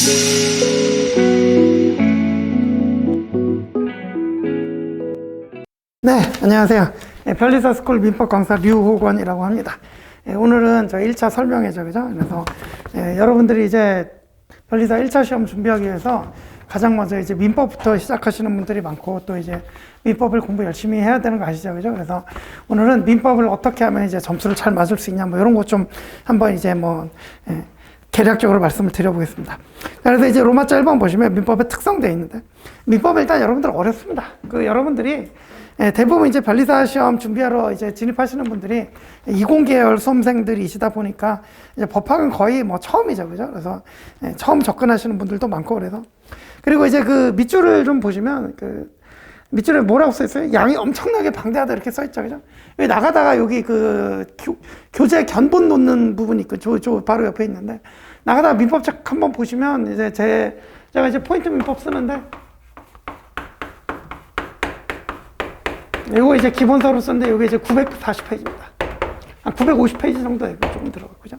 네, 안녕하세요. 변리사 스쿨 민법 강사 류호권이라고 합니다. 오늘은 저 1차 설명회죠, 그죠? 그래서 여러분들이 이제 변리사 1차 시험 준비하기 위해서 가장 먼저 이제 민법부터 시작하시는 분들이 많고, 또 이제 민법을 공부 열심히 해야 되는 거 아시죠, 그죠? 그래서 오늘은 민법을 어떻게 하면 이제 점수를 잘 맞을 수 있냐, 뭐 이런 것 좀 한번 이제 개략적으로 말씀을 드려보겠습니다. 그래서 이제 로마자 1번 보시면 민법의 특성되어 있는데, 민법은 일단 여러분들 어렵습니다. 여러분들이 대부분 이제 변리사 시험 준비하러 이제 진입하시는 분들이 20계열 수험생들이시다 보니까 이제 법학은 거의 뭐 처음이죠, 그죠? 그래서 처음 접근하시는 분들도 많고, 그리고 이제 그 밑줄을 좀 보시면 밑줄에 뭐라고 써 있어요? 양이 엄청나게 방대하다 이렇게 써 있죠, 그죠? 여기 나가다가 여기 교재 견본 놓는 부분이 있고, 저 바로 옆에 있는데, 나가다가 민법책 한번 보시면 이제 제가 이제 포인트 민법 쓰는데, 이거 이제 기본서로 쓰는데, 여기 이제 940페이지입니다. 한 950페이지 정도 조금 들어가고, 그죠?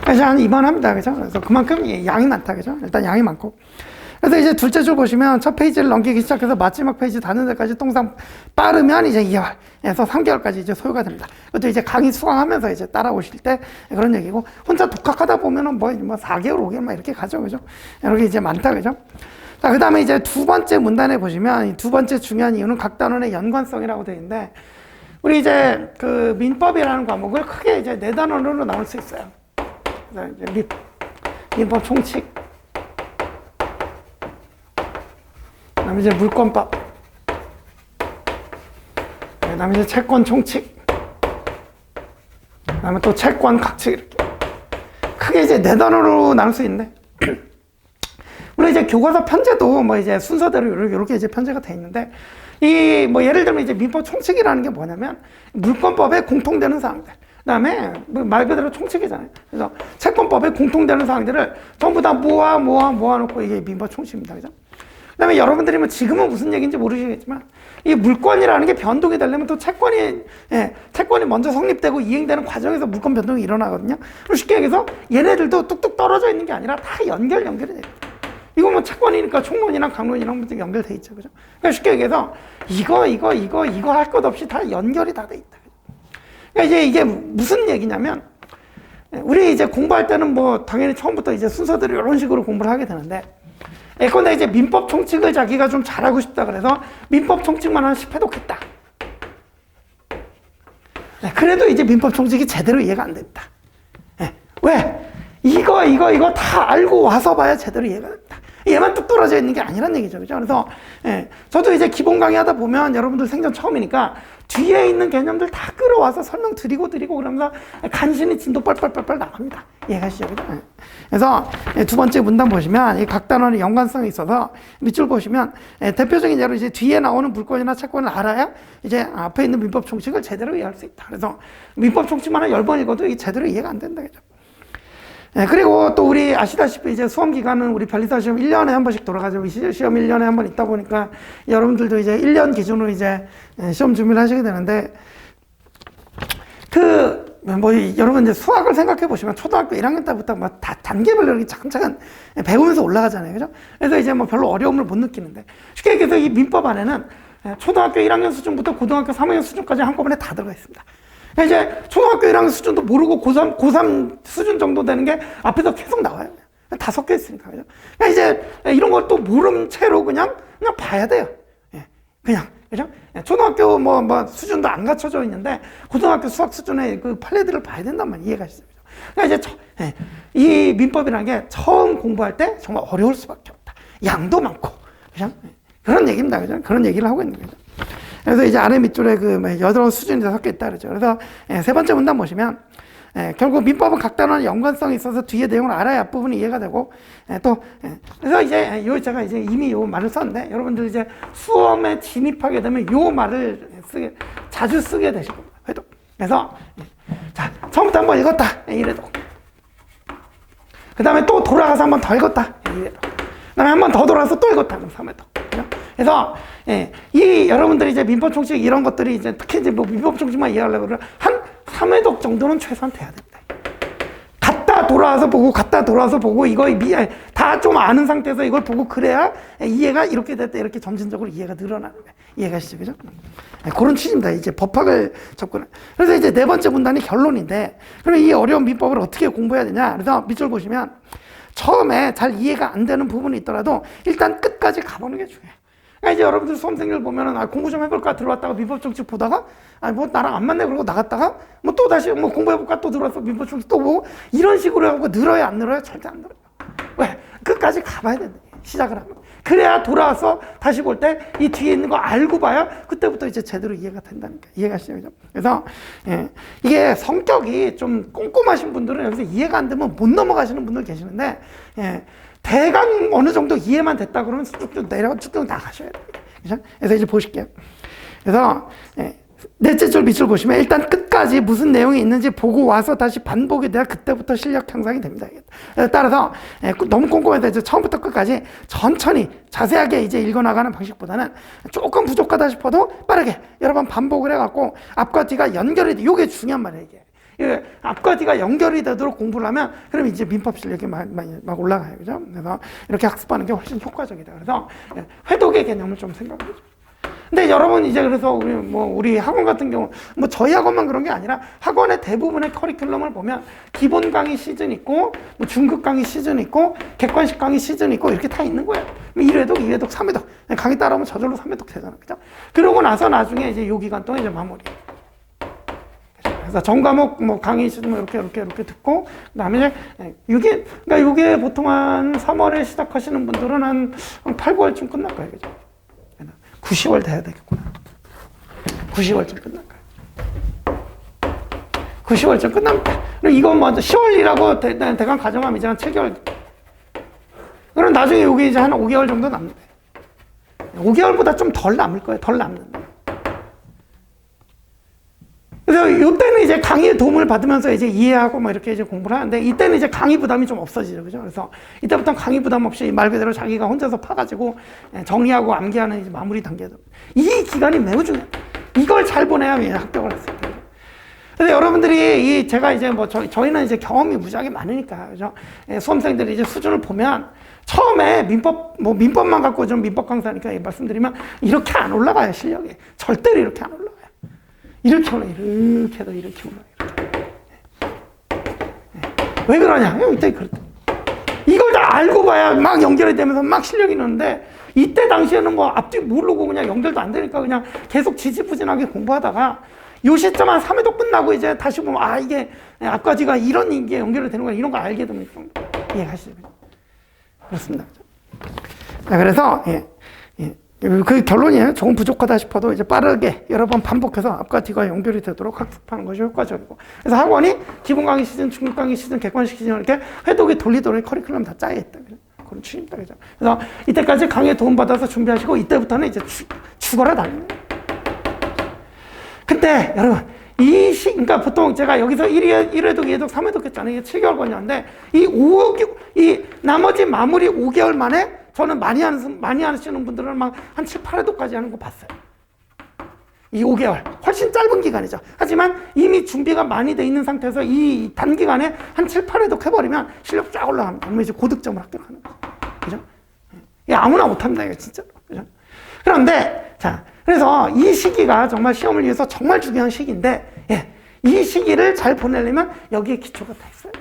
그래서 한 이만합니다, 그죠? 그래서 그만큼 양이 많다, 그죠? 일단 양이 많고. 그래서 이제 둘째 줄 보시면 첫 페이지를 넘기기 시작해서 마지막 페이지 닿는 데까지 통상 빠르면 이제 2개월에서 3개월까지 이제 소요가 됩니다. 그것도 이제 강의 수강하면서 이제 따라오실 때 그런 얘기고, 혼자 독학하다 보면은 뭐 4개월, 5개월 막 이렇게 가죠, 그죠? 이렇게 이제 많다, 그죠? 자, 그 다음에 이제 두 번째 문단에 보시면 이 두 번째 중요한 이유는 각 단원의 연관성이라고 되어 있는데, 우리 이제 그 민법이라는 과목을 크게 이제 4단원으로 나눌 수 있어요. 그래서 이제 민법 총칙, 그다음에 이제 물권법, 그다음에 이제 채권 총칙, 그다음에 또 채권 각칙, 이렇게 크게 이제 4단원으로 나눌 수 있는데, 우리 이제 교과서 편제도 뭐 이제 순서대로 이렇게 이제 편제가 돼 있는데, 예를 들면 이제 민법 총칙이라는 게 뭐냐면 물권법에 공통되는 사항들, 그다음에 말 그대로 총칙이잖아요. 그래서 채권법에 공통되는 사항들을 전부 다 모아놓고 이게 민법 총칙입니다, 그죠? 그다음에 여러분들이 뭐 지금은 무슨 얘기인지 모르시겠지만, 이 물권이라는 게 변동이 되려면 또 채권이 먼저 성립되고 이행되는 과정에서 물권 변동이 일어나거든요. 그리고 쉽게 얘기해서 얘네들도 뚝뚝 떨어져 있는 게 아니라 다 연결이 돼요. 이거 뭐 채권이니까 총론이랑 강론이랑 연결돼 있죠, 그죠? 그러니까 쉽게 얘기해서 이거 할 것 없이 다 연결이 다 돼 있다. 그러니까 이제 이게 무슨 얘기냐면, 우리 이제 공부할 때는 뭐 당연히 처음부터 이제 순서대로 이런 식으로 공부를 하게 되는데, 예컨대 이제 민법 총칙을 자기가 좀 잘하고 싶다 그래서 민법 총칙만 한 10회 독했다. 그래도 이제 민법 총칙이 제대로 이해가 안 됩니다. 왜? 이거 다 알고 와서 봐야 제대로 이해가 됩니다. 얘만 뚝 떨어져 있는 게 아니란 얘기죠, 그죠? 그래서 저도 이제 기본 강의 하다 보면 여러분들 생전 처음이니까 뒤에 있는 개념들 다 끌어와서 설명 드리고 그러면서 간신히 진도 뻘뻘 나갑니다. 이해가시죠, 그죠? 그래서 두 번째 문단 보시면 이 각 단원의 연관성이 있어서 밑줄 보시면 대표적인 예로 이제 뒤에 나오는 물권이나 채권을 알아야 이제 앞에 있는 민법 총칙을 제대로 이해할 수 있다. 그래서 민법 총칙만 한 10번 읽어도 이게 제대로 이해가 안 된다, 그죠? 그리고 또 우리 아시다시피 이제 수험 기간은 우리 변리사 시험 1년에 한 번씩 돌아가죠. 시험 1년에 한 번 있다 보니까 여러분들도 이제 1년 기준으로 이제 시험 준비를 하시게 되는데, 여러분 이제 수학을 생각해 보시면 초등학교 1학년 때부터 막 다 단계별로 이렇게 차근차근 배우면서 올라가잖아요, 그죠? 그래서 이제 뭐 별로 어려움을 못 느끼는데, 쉽게 얘기해서 이 민법 안에는 초등학교 1학년 수준부터 고등학교 3학년 수준까지 한꺼번에 다 들어가 있습니다. 이제 초등학교 1학년 수준도 모르고 고3 수준 정도 되는 게 앞에서 계속 나와요. 다 섞여 있으니까, 그죠? 그러니까 이제 이런 걸 또 모른 채로 그냥 봐야 돼요. 그죠? 초등학교 수준도 안 갖춰져 있는데 고등학교 수학 수준의 그 판례들을 봐야 된단 말이에요. 이해가시죠? 그러니까 이제 이 민법이라는 게 처음 공부할 때 정말 어려울 수밖에 없다. 양도 많고, 그죠? 그런 얘기입니다, 그죠? 그런 얘기를 하고 있는 거죠. 그래서 이제 아래 밑줄에 여러 수준이 섞여 있다 그러죠. 그래서 세 번째 문단 보시면 결국 민법은 각 단원의 연관성이 있어서 뒤에 내용을 알아야 앞부분이 이해가 되고, 그래서 이제 제가 이제 이미 요 말을 썼는데, 여러분들 이제 수험에 진입하게 되면 요 말을 자주 쓰게 되실 겁니다. 그래서 자, 처음부터 한번 읽었다, 이래도, 그 다음에 또 돌아가서 한번 더 읽었다, 이래도, 그 다음에 한번 더 돌아서 또 읽었다, 그럼 3회 더. 그래서 여러분들이 이제 민법 총칙 이런 것들이 이제 특히 이제 민법 총칙만 이해하려고 그러면 한 3회독 정도는 최소한 돼야 됩니다. 갖다 돌아와서 보고 갔다 돌아와서 보고 이거 다 좀 아는 상태에서 이걸 보고 그래야 이해가 이렇게 됐다 이렇게 점진적으로 이해가 늘어나는 거예요. 이해가시죠? 그죠? 그런 취지입니다. 이제 법학을 접근해. 그래서 이제 네 번째 문단이 결론인데, 그러면 이 어려운 민법을 어떻게 공부해야 되냐? 그래서 밑줄 보시면 처음에 잘 이해가 안 되는 부분이 있더라도 일단 끝까지 가보는 게 중요해요. 그러니까 이제 여러분들 수험생들 보면은 공부 좀 해볼까 들어왔다가 민법 정책 보다가 뭐 나랑 안 맞네 그러고 나갔다가 뭐 또 다시 뭐 공부해볼까 또 들어와서 민법 정책 또 보고 이런 식으로 하고 늘어요 안 늘어요? 절대 안 늘어요. 왜? 끝까지 가봐야 된다. 시작을 하면. 그래야 돌아와서 다시 볼 때 이 뒤에 있는 거 알고 봐야 그때부터 이제 제대로 이해가 된다니까. 이해가시죠? 그래서 이게 성격이 좀 꼼꼼하신 분들은 여기서 이해가 안 되면 못 넘어가시는 분들 계시는데 대강 어느 정도 이해만 됐다 그러면 쭉쭉 내려가 쭉쭉 나가셔야 돼요. 그죠? 그래서 이제 보실게요. 그래서 넷째 줄 밑줄 보시면 일단 끝까지 무슨 내용이 있는지 보고 와서 다시 반복이 돼야 그때부터 실력 향상이 됩니다. 따라서 너무 꼼꼼해서 이제 처음부터 끝까지 천천히 자세하게 이제 읽어나가는 방식보다는 조금 부족하다 싶어도 빠르게 여러 번 반복을 해갖고 앞과 뒤가 연결이 돼. 이게 중요한 말이에요. 이게 앞과 뒤가 연결이 되도록 공부를 하면 그럼 이제 민법 실력이 막 올라가요. 그죠? 그래서 이렇게 학습하는 게 훨씬 효과적이다. 그래서 회독의 개념을 좀 생각해 보죠. 근데 여러분 이제 그래서 우리 학원 같은 경우 뭐 저희 학원만 그런 게 아니라 학원의 대부분의 커리큘럼을 보면 기본 강의 시즌 있고 뭐 중급 강의 시즌 있고 객관식 강의 시즌 있고 이렇게 다 있는 거예요. 1회독, 2회독, 3회독 강의 따라오면 저절로 3회독 되잖아요. 그죠? 그러고 나서 나중에 이제 요 기간 동안 이제 마무리. 그래서 전 과목 뭐 강의 시즌 이렇게 듣고 그다음에 이제 그러니까 이게 보통 한 3월에 시작하시는 분들은 한 8, 9월쯤 끝날 거예요. 그죠? 9, 10월 돼야 되겠구나. 9, 10월쯤 끝날 거예요. 9, 10월쯤 끝납니다. 그럼 이건 먼저 10월이라고 대강 가정하면 이제 한 7개월. 그럼 나중에 여기 이제 한 5개월 정도 남는데. 5개월보다 좀 덜 남을 거예요. 덜 남는다. 그래서 이때는 이제 강의의 도움을 받으면서 이제 이해하고 뭐 이렇게 이제 공부를 하는데 이때는 이제 강의 부담이 좀 없어지죠. 그죠? 그래서 이때부터 강의 부담 없이 말 그대로 자기가 혼자서 파가지고 정리하고 암기하는 이제 마무리 단계도. 이 기간이 매우 중요해요. 이걸 잘 보내야 합격을 했어요. 그래서 여러분들이 제가 이제 뭐 저희는 이제 경험이 무지하게 많으니까. 그죠? 수험생들이 이제 수준을 보면 처음에 민법만 갖고 좀 민법 강사니까 말씀드리면 이렇게 안 올라가요, 실력이. 절대로 이렇게 안 올라가요. 이렇게 올라가요. 이렇게 해도 이렇게 올라가요. 왜 그러냐? 이때 그렇다. 이걸 다 알고 봐야 막 연결이 되면서 막 실력이 느는데 이때 당시에는 뭐 앞뒤 모르고 그냥 연결도 안 되니까 그냥 계속 지지부진하게 공부하다가 요 시점 한 3회도 끝나고 이제 다시 보면 이게 앞까지가 이런 게 연결이 되는 거야. 이런 거 알게 되면 좀 이해하시죠. 그렇습니다. 자, 그래서 그 결론이에요. 조금 부족하다 싶어도 이제 빠르게 여러 번 반복해서 앞과 뒤가 연결이 되도록 학습하는 것이 효과적이고. 그래서 학원이 기본 강의 시즌, 중급 강의 시즌, 객관식 시즌 이렇게 회독이 돌리도록 커리큘럼 다 짜여 있다. 그런 취지입니다. 그죠? 그래서 이때까지 강의에 도움받아서 준비하시고 이때부터는 이제 죽어라 달리는 거예요. 근데 여러분 그러니까 보통 제가 여기서 1회독, 2회독, 3회독 했잖아요. 이게 7개월 걸렸는데 이 나머지 마무리 5개월 만에 저는 많이 하시는 분들은 막 한 7, 8회독까지 하는 거 봤어요. 이 5개월. 훨씬 짧은 기간이죠. 하지만 이미 준비가 많이 돼 있는 상태에서 이 단기간에 한 7, 8회독 해버리면 실력 쫙 올라갑니다. 그러면 이제 고득점을 합격하는 거죠. 그죠? 이 아무나 못합니다. 이거 진짜로. 그죠? 그런데, 그래서 이 시기가 정말 시험을 위해서 정말 중요한 시기인데, 이 시기를 잘 보내려면 여기에 기초가 다 있어요.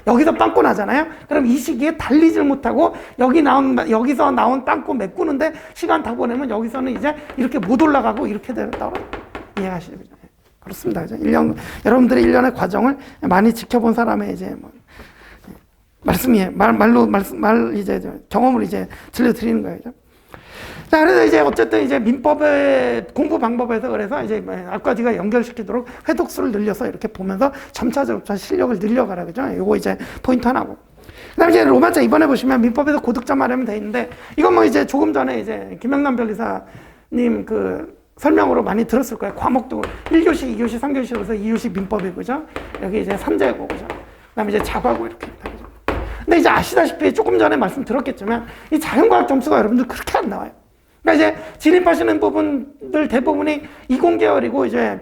여기서 빵꾸 나잖아요? 그럼 이 시기에 달리질 못하고 여기서 나온 빵꾸 메꾸는데 시간 다 보내면 여기서는 이제 이렇게 못 올라가고 이렇게 되었다고 이해하시죠? 그렇습니다. 이제 여러분들의 1년의 과정을 많이 지켜본 사람의 이제 이제 경험을 이제 들려드리는 거예요. 자, 그래서 이제 어쨌든 이제 민법의 공부 방법에서 그래서 이제 앞과 뒤가 연결시키도록 회독수를 늘려서 이렇게 보면서 점차 실력을 늘려가라. 그죠? 요거 이제 포인트 하나고. 그 다음에 이제 로마자 이번에 보시면 민법에서 고득점 하려면 돼 있는데 이건 뭐 이제 조금 전에 이제 김영남 변리사님 그 설명으로 많이 들었을 거예요. 과목도 1교시, 2교시, 3교시로서 2교시 민법이 그죠? 여기 이제 산재고 그죠? 그 다음에 이제 자과고 이렇게 있다. 그죠? 근데 이제 아시다시피 조금 전에 말씀드렸겠지만 이 자연과학 점수가 여러분들 그렇게 안 나와요. 그러니까 이제 진입하시는 부분들 대부분이 20계열이고 이제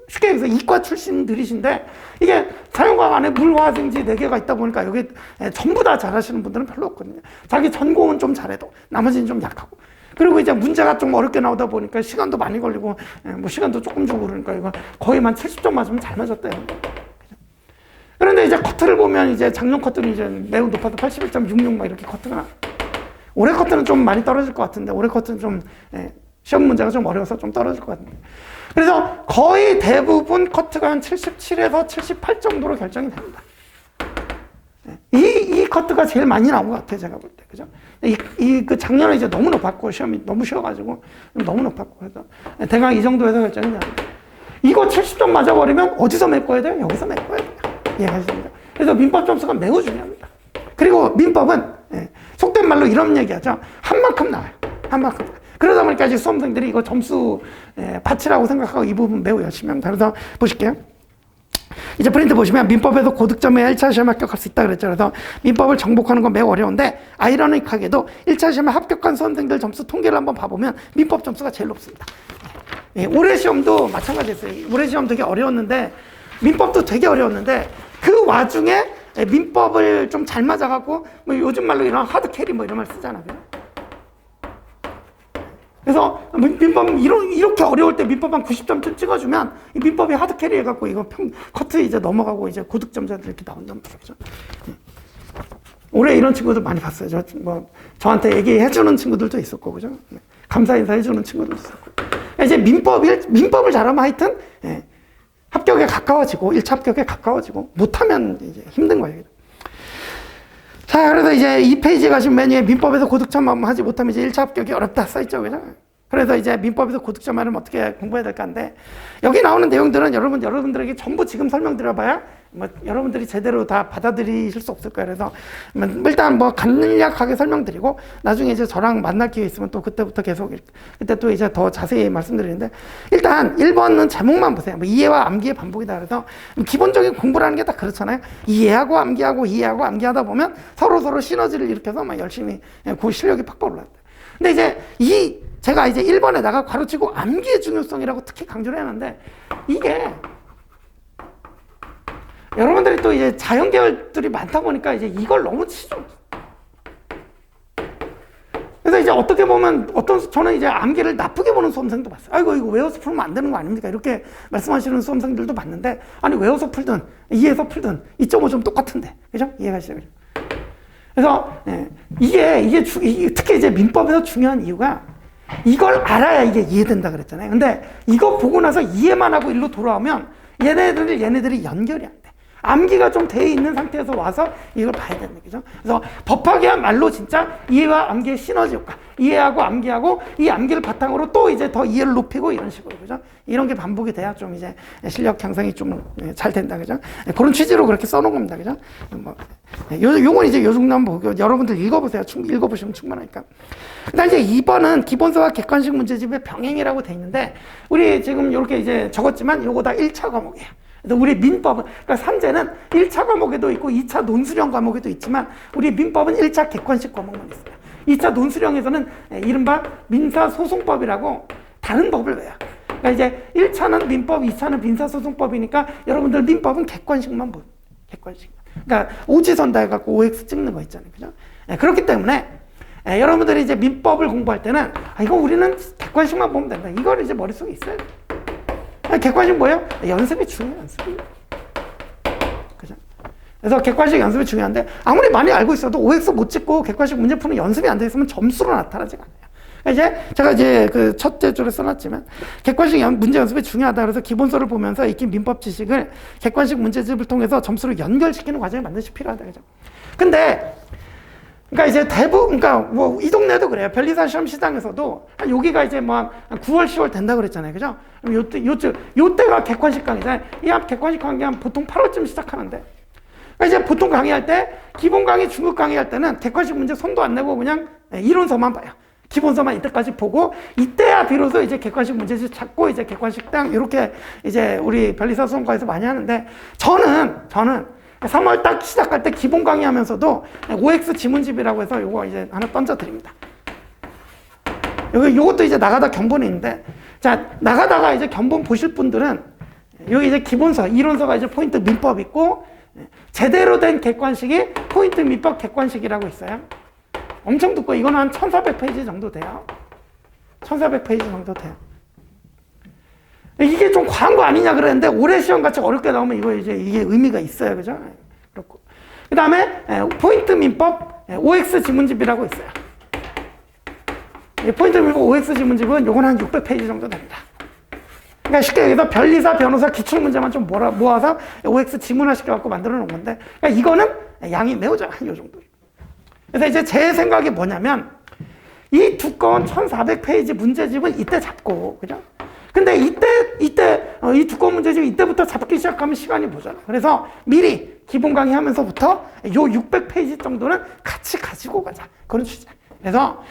쉽게 얘기해서 이과 출신들이신데 이게 자연과학 안에 물화생지 4개가 있다 보니까 여기 전부 다 잘하시는 분들은 별로 없거든요. 자기 전공은 좀 잘해도 나머지는 좀 약하고. 그리고 이제 문제가 좀 어렵게 나오다 보니까 시간도 많이 걸리고 뭐 시간도 조금 주고 그러니까 이거 거의만 70점 맞으면 잘 맞았대요. 그런데 이제 커트를 보면 이제 작년 커트는 이제 매우 높아서 81.66 막 이렇게 커트가 나. 올해 커트는 좀 많이 떨어질 것 같은데 올해 커트는 좀 시험 문제가 좀 어려워서 좀 떨어질 것 같은데. 그래서 거의 대부분 커트가 한 77에서 78 정도로 결정이 됩니다. 이 커트가 제일 많이 나온 것 같아요, 제가 볼 때. 그죠? 그 작년에 이제 너무 높았고, 시험이 너무 쉬워가지고, 너무 높았고, 그래서 대강 이 정도에서 결정이 나는데. 이거 70점 맞아버리면 어디서 메꿔야 돼요? 여기서 메꿔야 돼요. 이해하십니까? 그래서 민법 점수가 매우 중요합니다. 그리고 민법은, 속된 말로 이런 얘기 하죠. 한 만큼 나와요. 한 만큼. 그러다 보니까 이제 수험생들이 이거 점수 받치라고 생각하고 이 부분 매우 열심히 합니다. 그래서 보실게요. 이제 프린트 보시면 민법에서 고득점에 1차 시험에 합격할 수 있다 그랬죠. 그래서 민법을 정복하는 건 매우 어려운데 아이러니하게도 1차 시험에 합격한 수험생들 점수 통계를 한번 봐보면 민법 점수가 제일 높습니다. 올해 시험도 마찬가지였어요. 올해 시험 되게 어려웠는데 민법도 되게 어려웠는데 그 와중에 민법을 좀 잘 맞아갖고 뭐 요즘 말로 이런 하드 캐리 뭐 이런 말 쓰잖아요. 그래서 민법 이렇게 어려울 때 민법 한 90점쯤 찍어주면 이 민법이 하드 캐리 해갖고 이거 커트 이제 넘어가고 이제 고득점자들 이렇게 나온단 말이죠. 올해 이런 친구들 많이 봤어요. 저한테 얘기해주는 친구들도 있었고, 그죠? 감사 인사 해주는 친구들도 있었고. 이제 민법을 잘하면 하여튼 합격에 가까워지고 1차 합격에 가까워지고 못하면 이제 힘든 거예요. 자, 그래서 이제 이 페이지에 가신 메뉴에 민법에서 고득점 하지 못하면 이제 1차 합격이 어렵다 써있죠. 그죠? 그래서 이제 민법에서 고득점 하려면 어떻게 공부해야 될까 하는데 여기 나오는 내용들은 여러분들에게 전부 지금 설명드려봐야 뭐 여러분들이 제대로 다 받아들이실 수 없을 거예요. 그래서 일단 뭐 간략하게 설명드리고 나중에 이제 저랑 만날 기회 있으면 또 그때부터 계속 그때 또 이제 더 자세히 말씀드리는데 일단 1번은 제목만 보세요. 뭐 이해와 암기의 반복이다. 그래서 기본적인 공부라는 게 다 그렇잖아요. 이해하고 암기하고 이해하고 암기하다 보면 서로 시너지를 일으켜서 막 열심히 그 실력이 팍팍 올라간다. 근데 이제 제가 이제 1번에다가 가로치고 암기의 중요성이라고 특히 강조를 해놨는데 이게 여러분들이 또 이제 자연계열들이 많다 보니까 이제 이걸 너무 치죠. 그래서 이제 어떻게 보면 저는 이제 암기를 나쁘게 보는 수험생도 봤어요. 아이고, 이거 외워서 풀면 안 되는 거 아닙니까? 이렇게 말씀하시는 수험생들도 봤는데, 아니, 외워서 풀든, 이해해서 풀든, 2.5점 똑같은데. 그죠? 이해가시죠? 그래서, 이게 특히 이제 민법에서 중요한 이유가 이걸 알아야 이게 이해된다 그랬잖아요. 근데 이거 보고 나서 이해만 하고 일로 돌아오면 얘네들이 연결이 안 돼. 암기가 좀 돼 있는 상태에서 와서 이걸 봐야 되는 거죠. 그래서 법학이야말로 진짜 이해와 암기의 시너지 효과. 이해하고 암기하고 이 암기를 바탕으로 또 이제 더 이해를 높이고 이런 식으로, 그죠? 이런 게 반복이 돼야 좀 이제 실력 향상이 좀 잘 된다, 그죠? 그런 취지로 그렇게 써놓은 겁니다, 그죠? 요건 이제 요 정도만 보고 여러분들 읽어보세요. 읽어보시면 충분하니까. 그다음 이제 2번은 기본서와 객관식 문제집의 병행이라고 돼 있는데 우리 지금 이렇게 이제 적었지만 요거 다 1차 과목이에요. 그래서 우리 민법은, 그러니까 산재는 1차 과목에도 있고 2차 논수령 과목에도 있지만 우리 민법은 1차 객관식 과목만 있어요. 2차 논수령에서는 이른바 민사소송법이라고 다른 법을 외워요. 그러니까 이제 1차는 민법, 2차는 민사소송법이니까 여러분들 민법은 객관식만 보요. 객관식. 그러니까 오지선다 해갖고 OX 찍는 거 있잖아요. 그죠? 그렇기 때문에 여러분들이 이제 민법을 공부할 때는 이거 우리는 객관식만 보면 된다. 이걸 이제 머릿속에 있어야 돼. 객관식 뭐예요? 연습이 중요해요, 연습이. 그죠? 그래서 객관식 연습이 중요한데, 아무리 많이 알고 있어도 OX 못 찍고 객관식 문제 푸는 연습이 안 돼 있으면 점수로 나타나지가 않아요. 제가 그 첫째 줄에 써놨지만, 객관식 문제 연습이 중요하다. 그래서 기본서를 보면서 익힌 민법 지식을 객관식 문제집을 통해서 점수로 연결시키는 과정이 반드시 필요하다. 그죠? 근데, 그러니까 이제 그러니까 뭐 이 동네도 그래요. 변리사 시험 시장에서도 여기가 이제 뭐 9월, 10월 된다 그랬잖아요. 그죠? 그럼 요때가 객관식 강의잖아요. 이 객관식 강의는 보통 8월쯤 시작하는데. 그러니까 이제 보통 강의할 때, 기본 강의, 중급 강의할 때는 객관식 문제 손도 안 내고 그냥 이론서만 봐요. 기본서만 이때까지 보고, 이때야 비로소 이제 객관식 문제집 찾고, 이제 객관식 땅, 이렇게 이제 우리 변리사 수험과에서 많이 하는데, 저는 3월 딱 시작할 때 기본 강의하면서도 OX 지문집이라고 해서 요거 이제 하나 던져드립니다. 요것도 이제 나가다 견본이 있는데, 자, 나가다가 이제 견본 보실 분들은 여기 이제 기본서, 이론서가 이제 포인트 민법 있고, 제대로 된 객관식이 포인트 민법 객관식이라고 있어요. 엄청 두꺼워. 이거는 한 1400페이지 정도 돼요. 1400페이지 정도 돼요. 이게 좀 과한 거 아니냐 그랬는데, 올해 시험같이 어렵게 나오면 이거 이제 이게 의미가 있어요. 그죠? 그렇고. 그 다음에 포인트 민법 OX 지문집이라고 있어요. 포인트 민법 OX 지문집은 요건 한 600페이지 정도 됩니다. 그러니까 쉽게 얘기해서 변리사, 변호사 기출문제만 좀 모아서 OX 지문화 시켜갖고 만들어 놓은 건데, 그러니까 이거는 양이 매우 작아, 요 정도. 그래서 이제 제 생각이 뭐냐면, 이 두꺼운 1400페이지 문제집은 이때 잡고, 그죠? 근데 이때, 이 두꺼운 문제집 이때부터 잡기 시작하면 시간이 모자라. 그래서 미리 기본 강의 하면서부터 요 600페이지 정도는 같이 가지고 가자. 그런 취지. 그래서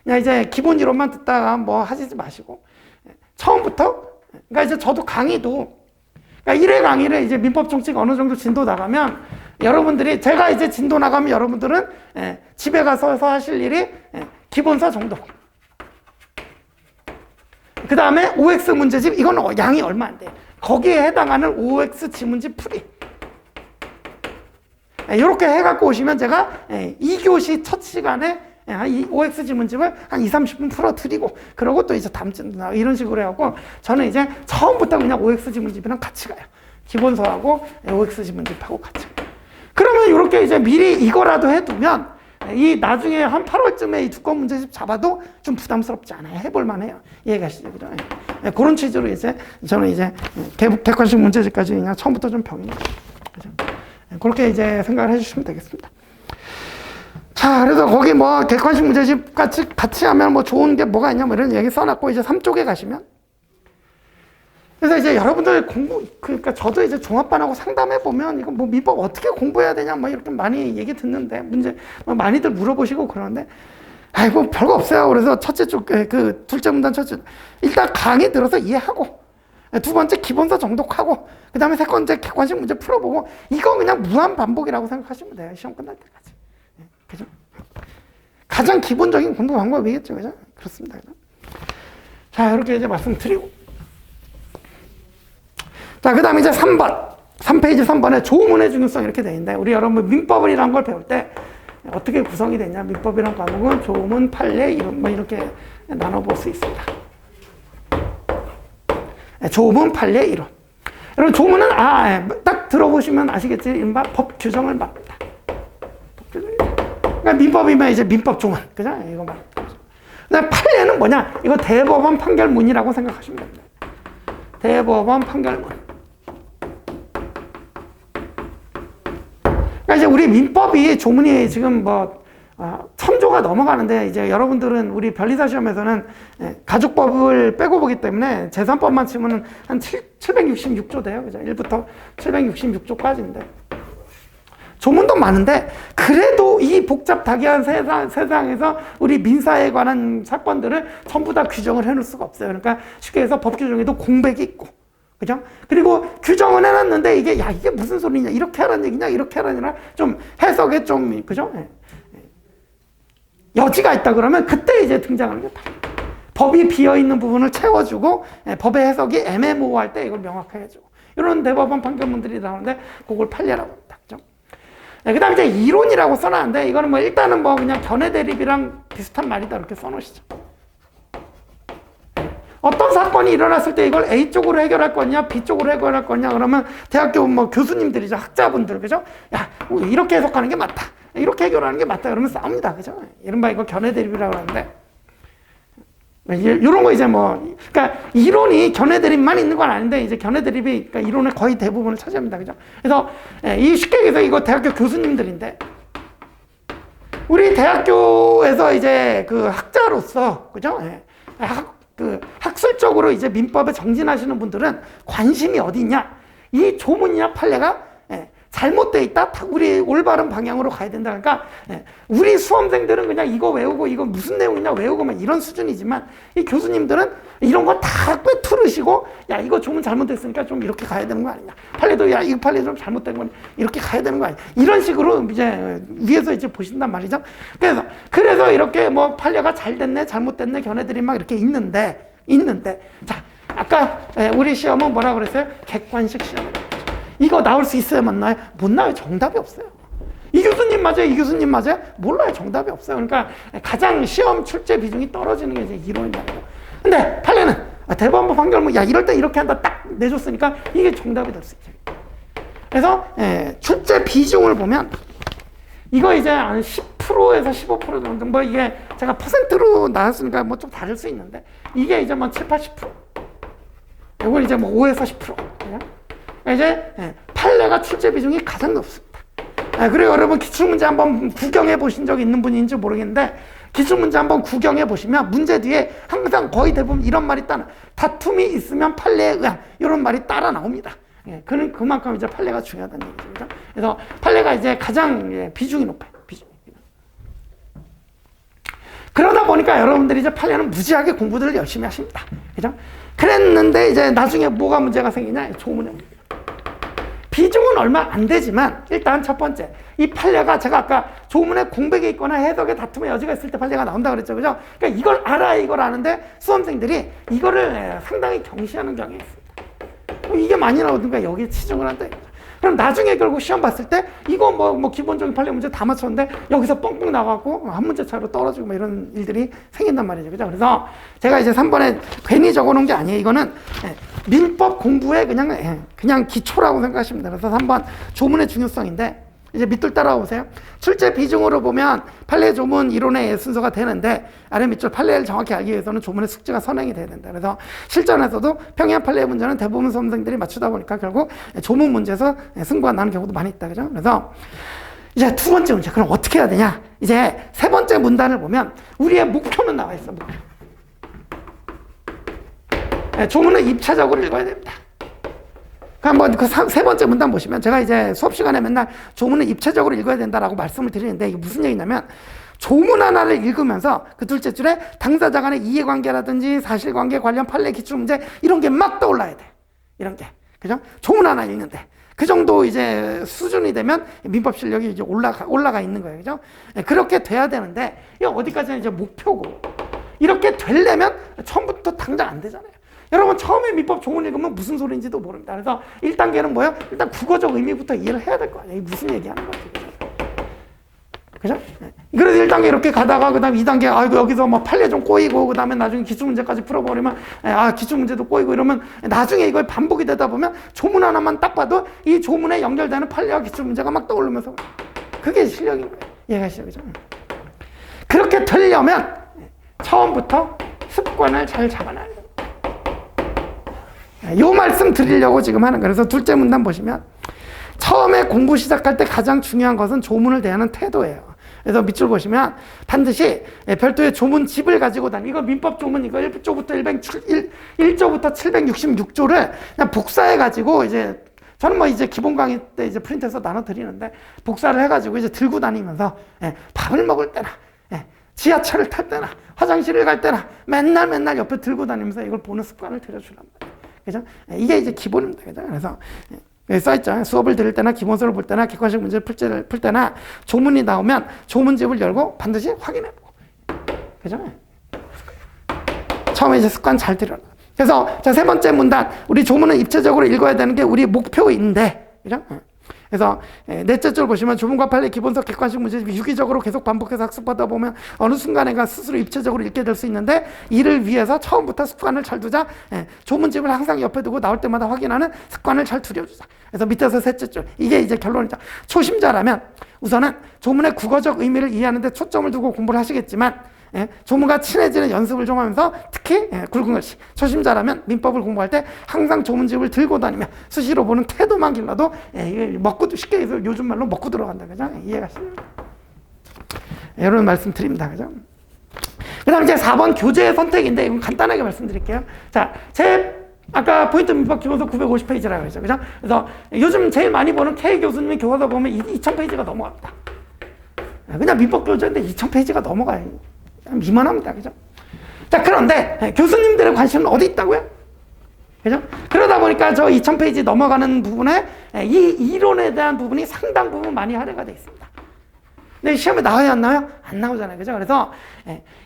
그냥 이제 기본 이론만 듣다가 뭐 하시지 마시고, 처음부터, 그러니까 이제 저도 강의도, 그러니까 1회 강의를 이제 민법 정책 어느 정도 진도 나가면 여러분들이, 제가 이제 진도 나가면 여러분들은 집에 가서 하실 일이 기본서 정도. 그 다음에 OX 문제집, 이건 양이 얼마 안 돼요. 거기에 해당하는 OX 지문집 풀이. 이렇게 해갖고 오시면 제가 2교시 첫 시간에 이 OX 지문집을 한 20-30분 풀어드리고, 그러고 또 이제 다음 주 이런 식으로 해갖고, 저는 이제 처음부터 그냥 OX 지문집이랑 같이 가요. 기본서하고 OX 지문집하고 같이 가요. 그러면 이렇게 이제 미리 이거라도 해두면, 이 나중에 한 8월쯤에 이 두꺼운 문제집 잡아도 좀 부담스럽지 않아요. 해볼만 해요. 이해가시죠? 그죠? 그런 취지로 이제 저는 이제 객관식 문제집까지 그냥 처음부터 좀 병행해요. 그죠? 그렇게 이제 생각을 해주시면 되겠습니다. 자, 그래서 거기 뭐 객관식 문제집 같이 하면 뭐 좋은 게 뭐가 있냐 뭐 이런 얘기 써놨고, 이제 3쪽에 가시면, 그래서 이제 여러분들 그러니까 저도 이제 종합반하고 상담해보면 이거 뭐 민법 어떻게 공부해야 되냐 뭐 이렇게 많이 얘기 듣는데, 문제 뭐 많이들 물어보시고 그러는데, 아이고 별거 없어요. 그래서 첫째 쪽, 그 둘째 문단 첫째, 일단 강의 들어서 이해하고, 두 번째 기본서 정독하고, 그 다음에 세 번째 객관식 문제 풀어보고, 이거 그냥 무한 반복이라고 생각하시면 돼요. 시험 끝날 때까지. 그죠? 가장 기본적인 공부 방법이겠죠. 그죠? 그렇습니다. 그죠? 자, 이렇게 이제 말씀드리고. 자, 그 다음에 이제 3페이지 3번에 조문의 중요성 이렇게 되어 있는데, 우리 여러분 민법이라는 걸 배울 때 어떻게 구성이 되냐. 민법이라는 과목은 조문, 판례, 이론, 뭐 이렇게 나눠볼 수 있습니다. 조문, 판례, 이론. 여러분 조문은 딱 들어보시면 아시겠지. 이른바 법 규정을 말합니다. 법 규정. 그러니까 민법이면 이제 민법 조문, 그죠? 이거 말합니다. 그다음 판례는 뭐냐? 이거 대법원 판결문이라고 생각하시면 됩니다. 대법원 판결문. 그러니까 이제 우리 민법이 조문이 지금 뭐 1000조가 넘어가는데, 이제 여러분들은 우리 변리사 시험에서는 가족법을 빼고 보기 때문에 재산법만 치면 한 766조 돼요. 그죠? 1부터 766조까지인데. 조문도 많은데, 그래도 이 복잡다기한 세상에서 우리 민사에 관한 사건들을 전부 다 규정을 해놓을 수가 없어요. 그러니까 쉽게 해서 법 규정에도 공백이 있고, 그죠? 그리고 규정은 해놨는데 이게 무슨 소리냐, 이렇게 하라는 얘기냐, 이렇게 하라는 얘기냐, 좀 해석에 좀, 그죠? 여지가 있다 그러면 그때 이제 등장하는 게 법이 비어있는 부분을 채워주고, 법의 해석이 애매모호할 때 이걸 명확하게 해주고, 이런 대법원 판결문들이 나오는데 그걸 판례라고 합니다. 그죠? 그 다음에 이제 이론이라고 써놨는데, 이거는 뭐 일단은 뭐 그냥 견해 대립이랑 비슷한 말이다 이렇게 써놓으시죠. 어떤 사건이 일어났을 때 이걸 A 쪽으로 해결할 거냐, B 쪽으로 해결할 거냐, 그러면 대학교 뭐 교수님들이죠. 학자분들, 그죠? 야, 이렇게 해석하는 게 맞다. 이렇게 해결하는 게 맞다. 그러면 싸웁니다. 그죠? 이른바 이거 견해 대립이라고 하는데, 이런 거 이제 뭐, 그러니까 이론이 견해 대립만 있는 건 아닌데, 이제 견해 대립이 그러니까 이론의 거의 대부분을 차지합니다. 그죠? 그래서 이 쉽게 얘기해서 이거 대학교 교수님들인데, 우리 대학교에서 이제 그 학자로서, 그죠? 학술적으로 이제 민법에 정진하시는 분들은 관심이 어디 있냐? 이 조문이나 판례가 잘못되어 있다? 우리 올바른 방향으로 가야 된다. 그러니까 우리 수험생들은 그냥 이거 외우고 이거 무슨 내용이냐 외우고만 이런 수준이지만, 이 교수님들은 이런 거 다 꿰뚫으시고, 야, 이거 조문 잘못됐으니까 좀 이렇게 가야 되는 거 아니냐, 판례도 야, 이 판례 좀 잘못된 건 이렇게 가야 되는 거 아니냐, 이런 식으로 이제 위에서 이제 보신단 말이죠. 그래서 이렇게 뭐 판례가 잘 됐네 잘못됐네 견해들이 막 이렇게 있는데, 자, 아까 우리 시험은 뭐라 그랬어요? 객관식 시험이라고 했죠. 이거 나올 수 있어야만 나와요? 못 나와요. 정답이 없어요. 이 교수님 맞아요? 이 교수님 맞아요? 몰라요. 정답이 없어요. 그러니까 가장 시험 출제 비중이 떨어지는 게 이제 이론이라고. 근데 판례는 대법원 판결문 야 이럴 때 이렇게 한다 딱 내줬으니까 이게 정답이 될 수 있죠. 그래서 출제 비중을 보면 이거 이제 한 10%에서 15% 정도 뭐 이게 제가 퍼센트로 나왔으니까 뭐 좀 다를 수 있는데 이게 이제 뭐 7, 80%. 이건 이제 뭐 5에서 10%. 이제 판례가 출제 비중이 가장 높습니다. 그리고 여러분 기출문제 한번 구경해 보신 적 있는 분인지 모르겠는데 기출문제 한번 구경해 보시면 문제 뒤에 항상 거의 대부분 이런 말이 따라 다툼이 있으면 판례에 의한 이런 말이 따라 나옵니다. 그만큼 이제 판례가 중요하다는 얘기죠. 그래서 판례가 이제 가장 비중이 높아요. 그러다 보니까 여러분들이 이제 판례는 무지하게 공부들을 열심히 하십니다. 그죠? 그랬는데 이제 나중에 뭐가 문제가 생기냐? 조문에 문제. 비중은 얼마 안 되지만 일단 첫 번째 이 판례가 제가 아까 조문에 공백이 있거나 해석에 다툼의 여지가 있을 때 판례가 나온다 그랬죠. 그죠? 그러니까 이걸 알아야 이걸 아는데 수험생들이 이거를 상당히 경시하는 경향이 있습니다. 이게 많이 나오든가 여기에 치중을 한다. 그럼 나중에 결국 시험 봤을 때 이거 뭐 기본적인 판례 문제 다 맞췄는데 여기서 뻥뻥 나가고 한 문제 차로 떨어지고 뭐 이런 일들이 생긴단 말이죠. 그죠? 그래서 제가 이제 3번에 괜히 적어 놓은 게 아니에요. 이거는 민법 공부의 그냥 기초라고 생각하시면 돼요. 그래서 3번 조문의 중요성인데 이제 밑줄 따라오세요. 출제 비중으로 보면 판례 조문 이론의 순서가 되는데 아래 밑줄 판례를 정확히 알기 위해서는 조문의 숙지가 선행이 돼야 된다. 그래서 실전에서도 평이한 판례 문제는 대부분 수험생들이 맞추다 보니까 결국 조문 문제에서 승부가 나는 경우도 많이 있다. 그죠? 그래서 이제 두 번째 문제. 그럼 어떻게 해야 되냐? 이제 세 번째 문단을 보면 우리의 목표는 나와 있어. 목표. 조문은 입체적으로 읽어야 됩니다. 한번 그 세 번째 문단 보시면 제가 이제 수업 시간에 맨날 조문은 입체적으로 읽어야 된다라고 말씀을 드리는데 이게 무슨 얘기냐면 조문 하나를 읽으면서 그 둘째 줄에 당사자 간의 이해관계라든지 사실관계 관련 판례 기출문제 이런 게 막 떠올라야 돼. 이런 게. 그죠? 조문 하나 읽는데. 그 정도 이제 수준이 되면 민법 실력이 이제 올라가 있는 거예요. 그죠? 그렇게 돼야 되는데 이게 어디까지나 이제 목표고 이렇게 되려면 처음부터 당장 안 되잖아요. 여러분 처음에 민법 조문 읽으면 무슨 소리인지도 모릅니다. 그래서 1단계는 뭐예요? 일단 국어적 의미부터 이해를 해야 될 거 아니에요. 무슨 얘기하는 거지. 그죠? 그래서 1단계 이렇게 가다가 그 다음에 2단계 아이고 여기서 뭐 판례 좀 꼬이고 그 다음에 나중에 기출문제까지 풀어버리면 기출문제도 꼬이고 이러면 나중에 이걸 반복이 되다 보면 조문 하나만 딱 봐도 이 조문에 연결되는 판례와 기출문제가 막 떠오르면서 그게 실력인 거예요. 이해가시죠? 그죠? 그렇게 되려면 처음부터 습관을 잘 잡아놔야 돼요. 요 말씀 드리려고 지금 하는 거예요. 그래서 둘째 문단 보시면 처음에 공부 시작할 때 가장 중요한 것은 조문을 대하는 태도예요. 그래서 밑줄 보시면 반드시 별도의 조문집을 가지고 다니. 이거 민법 조문 이거 1조부터 1조부터 766조를 그냥 복사해 가지고 이제 저는 뭐 이제 기본 강의 때 이제 프린트해서 나눠 드리는데 복사를 해 가지고 이제 들고 다니면서 밥을 먹을 때나 지하철을 탈 때나 화장실을 갈 때나 맨날 옆에 들고 다니면서 이걸 보는 습관을 들여주란 말이에요. 그죠? 이게 이제 기본입니다. 그죠? 그래서 써있죠. 수업을 들을 때나 기본서를 볼 때나 객관식 문제를 풀 때나 조문이 나오면 조문집을 열고 반드시 확인해보고. 그죠? 처음에 이제 습관 잘 들여라. 그래서 자, 세 번째 문단. 우리 조문은 입체적으로 읽어야 되는 게 우리 목표인데. 그죠? 그래서 넷째 줄 보시면 조문과 판례 기본서 객관식 문제 유기적으로 계속 반복해서 학습하다 보면 어느 순간에가 스스로 입체적으로 읽게 될 수 있는데 이를 위해서 처음부터 습관을 잘 두자. 조문집을 항상 옆에 두고 나올 때마다 확인하는 습관을 잘 들여주자. 그래서 밑에서 셋째 줄 이게 이제 결론이죠. 초심자라면 우선은 조문의 국어적 의미를 이해하는 데 초점을 두고 공부를 하시겠지만 조문과 친해지는 연습을 좀 하면서 특히 굵은 글씨 초심자라면 민법을 공부할 때 항상 조문집을 들고 다니며 수시로 보는 태도만 길러도 먹고 쉽게 해서 요즘 말로 먹고 들어간다. 그죠? 이해가시죠? 이런 말씀 드립니다. 그죠? 그 다음 이제 4번 교재의 선택인데 이건 간단하게 말씀드릴게요. 자, 아까 포인트 민법 기본서 950페이지라고 했죠. 그죠? 그래서 요즘 제일 많이 보는 K 교수님의 교과서 보면 2000페이지가 넘어갑니다. 그냥 민법 교재인데 2000페이지가 넘어가요. 미만합니다. 그죠? 자, 그런데 교수님들의 관심은 어디 있다고요? 그죠? 그러다 보니까 저 2000페이지 넘어가는 부분에 이 이론에 대한 부분이 상당 부분 많이 할애가 되어 있습니다. 근데 시험에 나와요, 안 나와요? 안 나오잖아요. 그죠? 그래서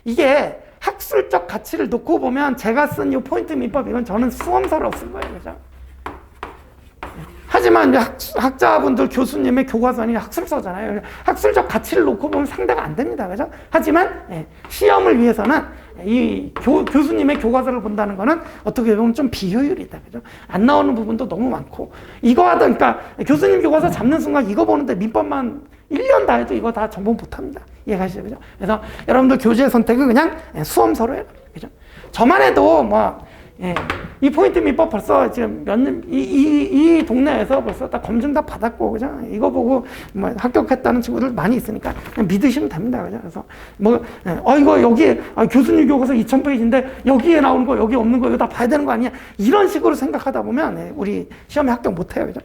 이게 학술적 가치를 놓고 보면 제가 쓴 이 포인트 민법, 이건 저는 수험서로 쓴 거예요. 그죠? 하지만 학자분들, 교수님의 교과서는 학술서잖아요. 학술적 가치를 놓고 보면 상대가 안 됩니다. 그죠? 하지만 시험을 위해서는 이 교수님의 교과서를 본다는 거는 어떻게 보면 좀 비효율이다. 그죠? 안 나오는 부분도 너무 많고, 이거 하다, 그러니까 교수님 교과서 잡는 순간 이거 보는데 민법만 1년 다 해도 이거 다 전부 못 합니다. 이해가시죠? 그죠? 그래서 여러분들 교재 선택은 그냥 수험서로 해요. 그죠? 저만 해도 이 포인트 민법 벌써 지금 이 동네에서 벌써 다 검증 다 받았고, 그죠? 이거 보고 합격했다는 친구들 많이 있으니까 그냥 믿으시면 됩니다. 그죠? 그래서 이거 여기에 교수님 교과서 2000페이지인데 여기에 나오는 거, 여기 없는 거, 이거 다 봐야 되는 거 아니야? 이런 식으로 생각하다 보면 우리 시험에 합격 못 해요. 그죠?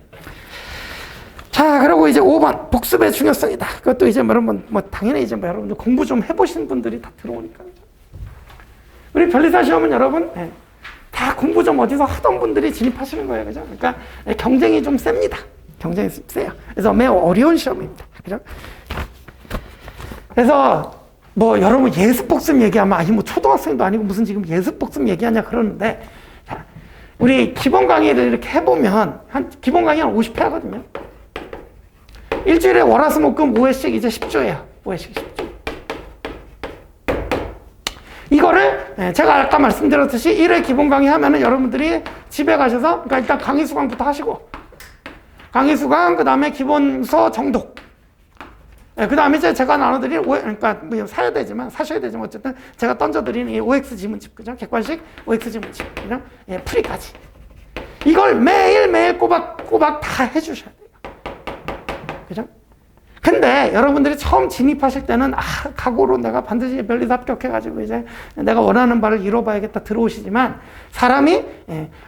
자, 그리고 이제 5번 복습의 중요성이다. 그것도 이제 여러분 당연히 이제 여러분들 공부 좀 해보신 분들이 다 들어오니까. 그죠? 우리 변리사 시험은 여러분 다 공부 좀 어디서 하던 분들이 진입하시는 거예요. 그죠? 그러니까 경쟁이 좀 셉니다. 경쟁이 세요. 그래서 매우 어려운 시험입니다. 그죠? 그래서 여러분 예습복습 얘기하면 초등학생도 아니고 무슨 지금 예습복습 얘기하냐 그러는데, 자, 우리 기본 강의를 이렇게 해보면 기본 강의 한 50회 하거든요. 일주일에 월화수목금 5회씩 이제 10조예요. 5회씩 10조. 이거를 제가 아까 말씀드렸듯이 1회 기본 강의 하면은 여러분들이 집에 가셔서, 그러니까 일단 강의 수강부터 하시고, 강의 수강, 그 다음에 기본서 정독, 그 다음에 이제 제가 나눠드릴 그러니까 사셔야 되지만 어쨌든 제가 던져드리는 이 OX 지문집, 그죠? 객관식 OX 지문집, 그죠? 풀이까지. 이걸 매일매일 꼬박 다 해주셔야 돼요. 그죠? 근데 여러분들이 처음 진입하실 때는 각오로 내가 반드시 변리사 합격해가지고 이제 내가 원하는 바를 이뤄봐야겠다 들어오시지만, 사람이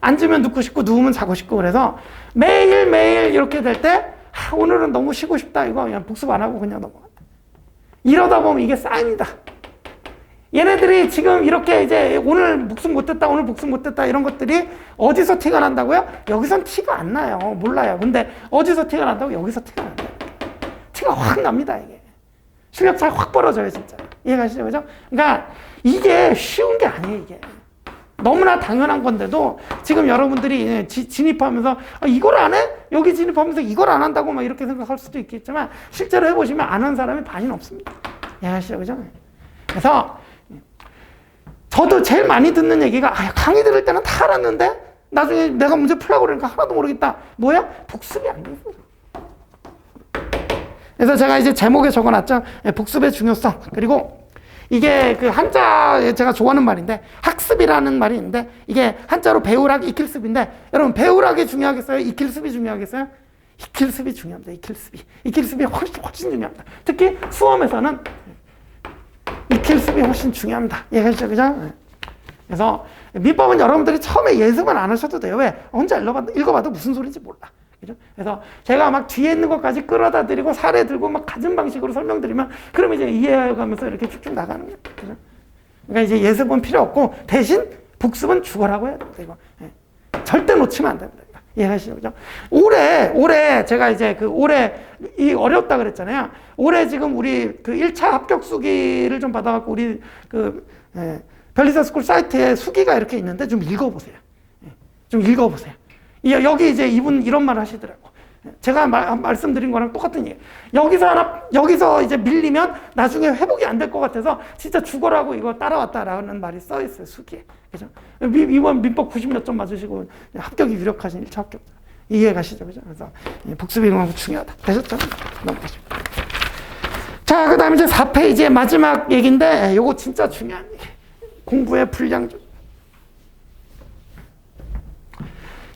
앉으면 눕고 싶고 누우면 자고 싶고, 그래서 매일매일 이렇게 될 때 오늘은 너무 쉬고 싶다, 이거 그냥 복습 안 하고 그냥 넘어간다. 이러다 보면 이게 쌓입니다. 얘네들이 지금 이렇게 이제 오늘 복습 못했다 이런 것들이 어디서 티가 난다고요? 여기선 티가 안 나요. 몰라요. 근데 어디서 티가 난다고? 여기서 티가 난다. 티가 확 납니다, 이게. 실력 차이 확 벌어져요, 진짜. 이해가시죠? 그죠? 그러니까 이게 쉬운 게 아니에요, 이게. 너무나 당연한 건데도 지금 여러분들이 진입하면서 이걸 안 해? 여기 진입하면서 이걸 안 한다고 막 이렇게 생각할 수도 있겠지만, 실제로 해보시면 안 하는 사람이 반이 없습니다. 이해가시죠? 그죠? 그래서 저도 제일 많이 듣는 얘기가, 강의 들을 때는 다 알았는데 나중에 내가 문제 풀라고 그러니까 하나도 모르겠다. 뭐야? 복습이 안 돼서. 그래서 제가 이제 제목에 적어놨죠. 복습의 중요성. 그리고 이게 그 한자에 제가 좋아하는 말인데, 학습이라는 말이 있는데, 이게 한자로 배우락, 익힐습인데, 여러분 배우락이 중요하겠어요? 익힐습이 중요하겠어요? 익힐습이 중요합니다. 익힐습이 훨씬 중요합니다. 특히 수험에서는 익힐습이 훨씬 중요합니다. 이해하시죠? 그죠? 그래서 민법은 여러분들이 처음에 예습은 안 하셔도 돼요. 왜? 혼자 읽어봐도 무슨 소리인지 몰라. 그죠? 그래서 제가 막 뒤에 있는 것까지 끌어다 드리고 사례 들고 막 가진 방식으로 설명드리면, 그러면 이제 이해해가면서 이렇게 쭉쭉 나가는 거예요. 그죠? 그러니까 이제 예습은 필요 없고 대신 복습은 죽어라고 해야 됩니다. 이거. 절대 놓치면 안 됩니다. 이해하시죠? 그죠? 올해 제가 이제 올해 어렵다 그랬잖아요. 올해 지금 우리 1차 합격 수기를 좀 받아갖고 우리 변리사 스쿨 사이트에 수기가 이렇게 있는데 좀 읽어보세요. 좀 읽어보세요. 여기 이제 이분 이런 말 하시더라고. 제가 말씀드린 거랑 똑같은 얘기. 여기서 이제 밀리면 나중에 회복이 안 될 것 같아서 진짜 죽어라고 이거 따라왔다라는 말이 써 있어요, 수기에. 그죠? 이번 민법 90몇 점 맞으시고 합격이 유력하신 1차 합격. 이해 가시죠? 그죠? 그래서 복습이 너무 중요하다. 되셨죠? 넘어가시죠. 자, 그 다음에 이제 4페이지의 마지막 얘기인데, 요거 진짜 중요한 얘기. 공부의 분량 좀.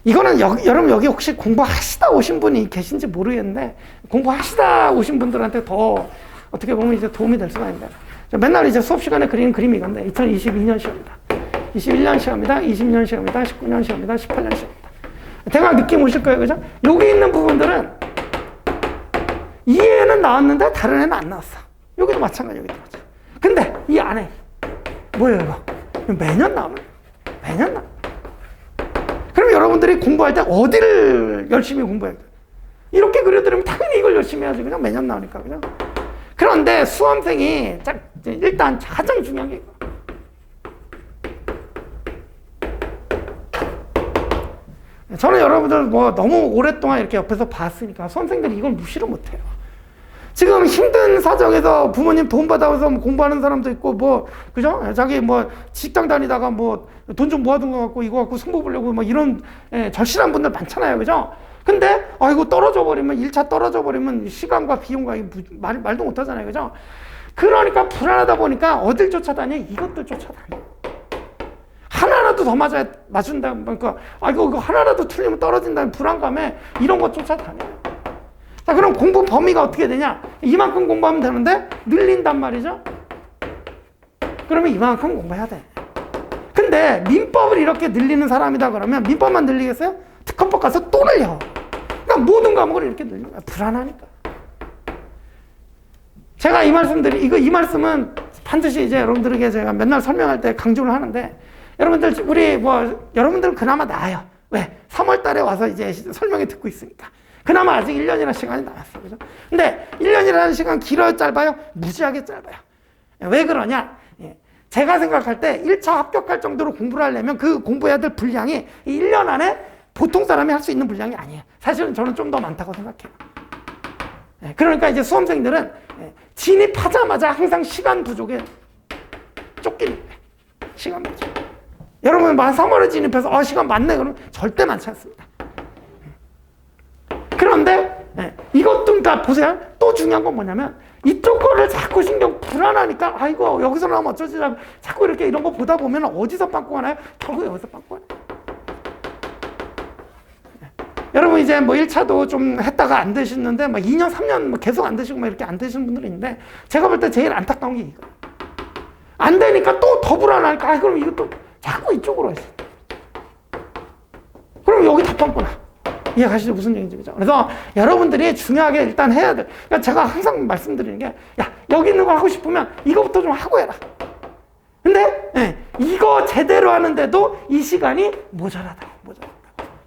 이거는 여러분 여기 혹시 공부하시다 오신 분이 계신지 모르겠는데, 공부하시다 오신 분들한테 더 어떻게 보면 이제 도움이 될 수가 있는데, 맨날 이제 수업 시간에 그리는 그림이 이건데, 2022년 시험이다, 21년 시험이다, 20년 시험이다, 19년 시험이다, 18년 시험이다. 대강 느낌 오실 거예요, 그죠? 여기 있는 부분들은 이 애는 나왔는데 다른 애는 안 나왔어. 여기도 마찬가지, 여기도 마찬가지. 근데 이 안에 뭐예요, 이거? 매년 나오는 거예요. 매년 나오는 거예요. 그럼 여러분들이 공부할 때 어디를 열심히 공부해야 돼요? 이렇게 그려드리면 당연히 이걸 열심히 해야지. 그냥 매년 나오니까. 그냥. 그런데 수험생이 일단 가장 중요한 게 이거. 저는 여러분들 뭐 너무 오랫동안 이렇게 옆에서 봤으니까 수험생들이 이걸 무시를 못해요. 지금 힘든 사정에서 부모님 돈 받아서 뭐 공부하는 사람도 있고, 뭐, 그죠? 자기 뭐 직장 다니다가 뭐 돈 좀 모아둔 거 갖고 이거 갖고 승부 보려고 뭐 이런 절실한 분들 많잖아요. 그죠? 근데, 이거 떨어져 버리면, 1차 떨어져 버리면 시간과 비용과 말도 못 하잖아요. 그죠? 그러니까 불안하다 보니까 어딜 쫓아다녀? 이것들 쫓아다녀. 하나라도 더 맞춘다. 그러니까, 이거 하나라도 틀리면 떨어진다는 불안감에 이런 거 쫓아다녀요. 자, 그럼 공부 범위가 어떻게 되냐? 이만큼 공부하면 되는데 늘린단 말이죠. 그러면 이만큼 공부해야 돼. 근데 민법을 이렇게 늘리는 사람이다 그러면 민법만 늘리겠어요? 특허법 가서 또 늘려. 그러니까 모든 과목을 이렇게 늘리는 거야. 불안하니까. 제가 이 말씀은 반드시 이제 여러분들에게 제가 맨날 설명할 때 강조를 하는데, 여러분들, 여러분들은 그나마 나아요. 왜? 3월 달에 와서 이제 설명회 듣고 있으니까. 그나마 아직 1년이라는 시간이 남았어요. 그죠? 근데 1년이라는 시간 길어요, 짧아요? 무지하게 짧아요. 왜 그러냐? 제가 생각할 때 1차 합격할 정도로 공부를 하려면 그 공부해야 될 분량이 1년 안에 보통 사람이 할 수 있는 분량이 아니에요. 사실은 저는 좀 더 많다고 생각해요. 그러니까 이제 수험생들은 진입하자마자 항상 시간 부족에 쫓기는 거예요. 시간 부족. 여러분, 3월에 진입해서 시간 많네. 그러면 절대 많지 않습니다. 그런데 이것도, 그러니까 보세요. 또 중요한 건 뭐냐면, 이쪽 거를 자꾸 신경 불안하니까, 아이고 여기서 나오면 어쩌지, 자꾸 이렇게 이런 거 보다 보면 어디서 빵꾸 하나요? 결국 여기서 빵꾸 하나요. 여러분, 이제 뭐 1차도 좀 했다가 안 되시는데 2년 3년 계속 안 되시고 이렇게 안 되시는 분들이 있는데, 제가 볼 때 제일 안타까운 게 이거예요. 안 되니까 또 더 불안하니까, 그럼 이것도 자꾸 이쪽으로 하시. 그럼 여기 다 빵꾸나. 이해가시죠? 무슨 얘기인지. 그죠? 그래서 여러분들이 중요하게 일단 해야 돼. 그러니까 제가 항상 말씀드리는 게, 여기 있는 거 하고 싶으면 이거부터 좀 하고 해라. 근데 이거 제대로 하는데도 이 시간이 모자라다고.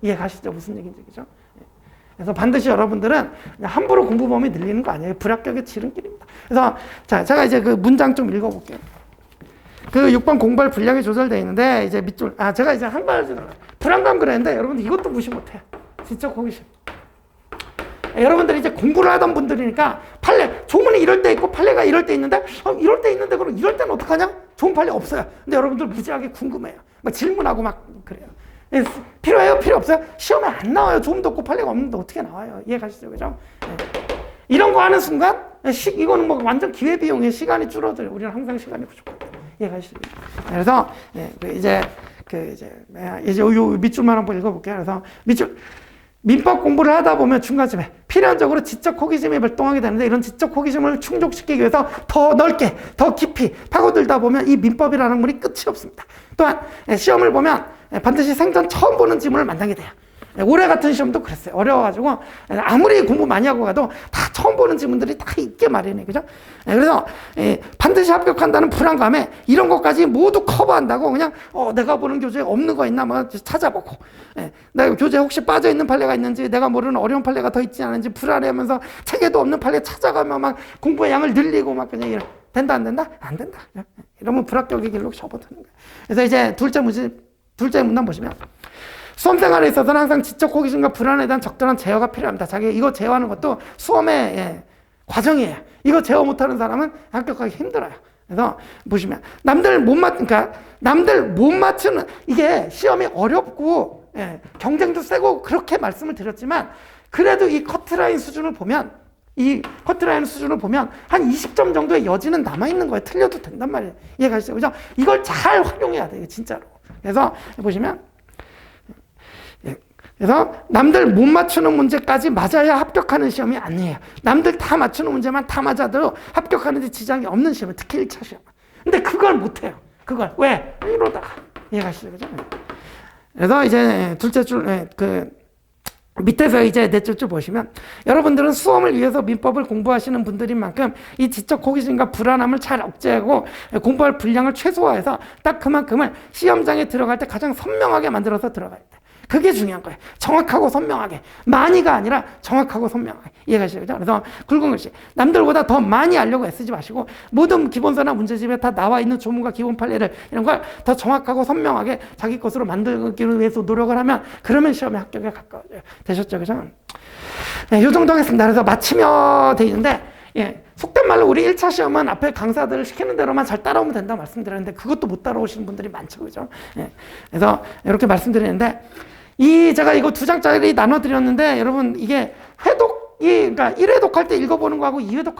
이해가시죠? 무슨 얘기인지. 그죠? 그래서 반드시 여러분들은 함부로 공부 범위 늘리는 거 아니에요. 불합격의 지름길입니다. 그래서 제가 이제 그 문장 좀 읽어볼게요. 그 6번 공부할 분량이 조절되어 있는데, 이제 밑줄, 제가 이제 한 발, 불안감 그랬는데, 여러분들 이것도 무시 못해요. 진짜 호기심. 여러분들이 이제 공부를 하던 분들이니까, 조문이 이럴 때 있고, 판례가 이럴 때 있는데, 이럴 때 있는데, 그럼 이럴 때는 어떡하냐? 좋은 판례 없어요. 근데 여러분들 무지하게 궁금해요. 막 질문하고 막 그래요. 필요해요? 필요 없어요? 시험에 안 나와요. 조문도 없고 판례가 없는데 어떻게 나와요? 이해가시죠? 그죠? 이런 거 하는 순간, 이거는 뭐 완전 기회비용의 시간이 줄어들어요. 우리는 항상 시간이 부족하거든요. 이해가시죠? 그래서, 이제 요 밑줄만 한번 읽어볼게요. 그래서 민법 공부를 하다 보면 중간쯤에 필연적으로 지적 호기심이 발동하게 되는데, 이런 지적 호기심을 충족시키기 위해서 더 넓게, 더 깊이 파고들다 보면 이 민법이라는 물이 끝이 없습니다. 또한 시험을 보면 반드시 생전 처음 보는 지문을 만나게 돼요. 올해 같은 시험도 그랬어요. 어려워가지고 아무리 공부 많이 하고 가도 다 처음 보는 지문들이 다 있게 마련해. 그죠? 그래서 반드시 합격한다는 불안감에 이런 것까지 모두 커버한다고, 그냥 내가 보는 교재에 없는 거 있나 뭐 찾아보고, 내가 교재에 혹시 빠져있는 판례가 있는지, 내가 모르는 어려운 판례가 더 있지 않은지 불안해하면서 책에도 없는 판례 찾아가며 막 공부의 양을 늘리고 막 그냥 된다 안 된다? 안 된다. 이러면 불합격의 길로 접어드는 거예요. 그래서 이제 둘째 문단 보시면, 수험생활에 있어서는 항상 지적 호기심과 불안에 대한 적절한 제어가 필요합니다. 이거 제어하는 것도 수험의 과정이에요. 이거 제어 못하는 사람은 합격하기 힘들어요. 그래서 보시면 남들 못 맞추는, 이게 시험이 어렵고 경쟁도 세고 그렇게 말씀을 드렸지만, 그래도 이 커트라인 수준을 보면 한 20점 정도의 여지는 남아있는 거예요. 틀려도 된단 말이에요. 이해가시죠? 그죠? 이걸 잘 활용해야 돼요. 진짜로. 그래서 보시면, 그래서 남들 못 맞추는 문제까지 맞아야 합격하는 시험이 아니에요. 남들 다 맞추는 문제만 다 맞아도 합격하는 데 지장이 없는 시험이에요. 특히 1차 시험. 근데 그걸 못해요. 그걸. 왜? 이러다가. 이해가시죠? 그죠? 그래서 이제 둘째 줄, 밑에서 이제 넷째 줄 보시면, 여러분들은 수험을 위해서 민법을 공부하시는 분들인 만큼 이 지적 호기심과 불안함을 잘 억제하고 공부할 분량을 최소화해서 딱 그만큼을 시험장에 들어갈 때 가장 선명하게 만들어서 들어가야 돼. 그게 중요한 거예요. 정확하고 선명하게. 많이가 아니라 정확하고 선명하게. 이해가시죠? 그래서 굵은 글씨. 남들보다 더 많이 알려고 애쓰지 마시고 모든 기본서나 문제집에 다 나와 있는 조문과 기본 판례를 이런 걸 더 정확하고 선명하게 자기 것으로 만들기 위해서 노력을 하면 그러면 시험에 합격에 가까워져요. 되셨죠? 그죠? 네, 요 정도 하겠습니다. 그래서 마치며 돼 있는데, 예, 속된 말로 우리 1차 시험은 앞에 강사들을 시키는 대로만 잘 따라오면 된다 말씀드렸는데 그것도 못 따라오시는 분들이 많죠. 그죠? 예, 그래서 이렇게 말씀드리는데 제가 이거 2장짜리 나눠드렸는데 여러분 이게 그러니까 1회독 할 때 읽어보는 거하고 2회독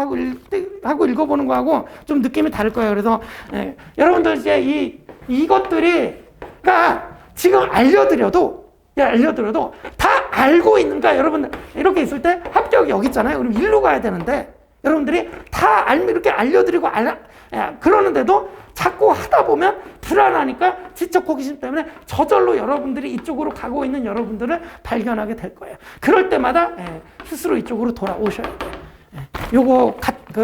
하고 읽어보는 거하고 좀 느낌이 다를 거예요. 그래서 예, 여러분들 이제 이것들이 그러니까 지금 알려드려도 다 알고 있는가? 여러분 이렇게 있을 때 합격이 여기 있잖아요. 그럼 일로 가야 되는데 여러분들이 다 이렇게 알려드리고 그러는데도 자꾸 하다 보면 불안하니까 지적 호기심 때문에 저절로 여러분들이 이쪽으로 가고 있는 여러분들을 발견하게 될 거예요. 그럴 때마다 스스로 이쪽으로 돌아오셔야 돼요. 요거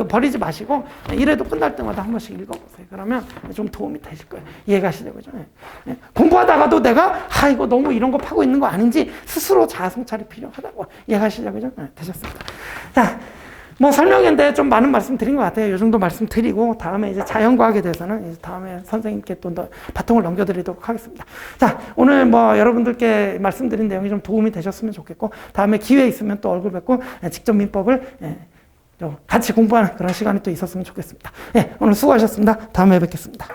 버리지 마시고 이래도 끝날 때마다 한 번씩 읽어보세요. 그러면 좀 도움이 되실 거예요. 이해가시죠? 그죠? 공부하다가도 내가 이거 너무 이런 거 파고 있는 거 아닌지 스스로 자아 성찰이 필요하다고. 이해가시죠? 그죠? 되셨습니다. 자, 뭐 설명인데 좀 많은 말씀 드린 것 같아요. 이 정도 말씀 드리고 다음에 이제 자연과학에 대해서는 이제 다음에 선생님께 또 더 바통을 넘겨드리도록 하겠습니다. 자, 오늘 뭐 여러분들께 말씀드린 내용이 좀 도움이 되셨으면 좋겠고 다음에 기회 있으면 또 얼굴 뵙고 직접 민법을 같이 공부하는 그런 시간이 또 있었으면 좋겠습니다. 오늘 수고하셨습니다. 다음에 뵙겠습니다.